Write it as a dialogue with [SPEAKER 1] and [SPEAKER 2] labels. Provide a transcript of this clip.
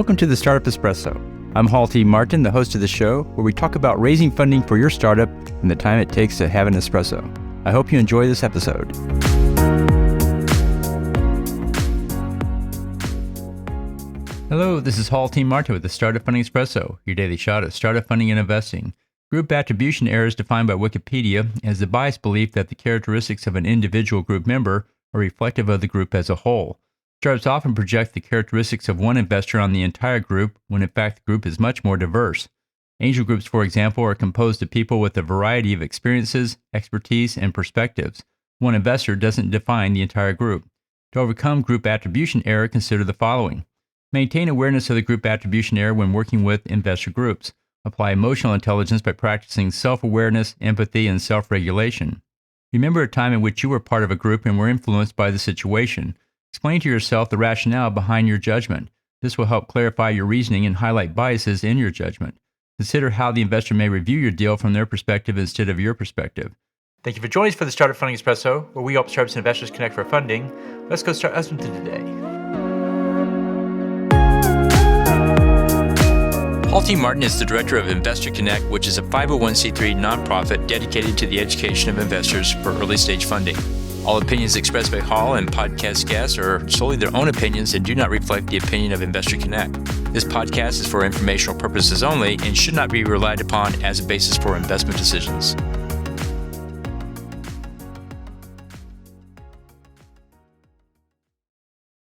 [SPEAKER 1] Welcome to the Startup Espresso. I'm Hall T. Martin, the host of the show, where we talk about raising funding for your startup and the time it takes to have an espresso. I hope you enjoy this episode. Hello, this is Hall T. Martin with the Startup Funding Espresso, your daily shot at startup funding and investing. Group attribution error is defined by Wikipedia as the biased belief that the characteristics of an individual group member are reflective of the group as a whole. Startups often project the characteristics of one investor on the entire group when in fact the group is much more diverse. Angel groups, for example, are composed of people with a variety of experiences, expertise, and perspectives. One investor doesn't define the entire group. To overcome group attribution error, consider the following. Maintain awareness of the group attribution error when working with investor groups. Apply emotional intelligence by practicing self-awareness, empathy, and self-regulation. Remember a time in which you were part of a group and were influenced by the situation. Explain to yourself the rationale behind your judgment. This will help clarify your reasoning and highlight biases in your judgment. Consider how the investor may review your deal from their perspective instead of your perspective. Thank you for joining us for the Startup Funding Espresso, where we help startups and investors connect for funding. Let's go start listening to today. Hall T. Martin is the director of Investor Connect, which is a 501c3 nonprofit dedicated to the education of investors for early-stage funding. All opinions expressed by Hall and podcast guests are solely their own opinions and do not reflect the opinion of Investor Connect. This podcast is for informational purposes only and should not be relied upon as a basis for investment decisions.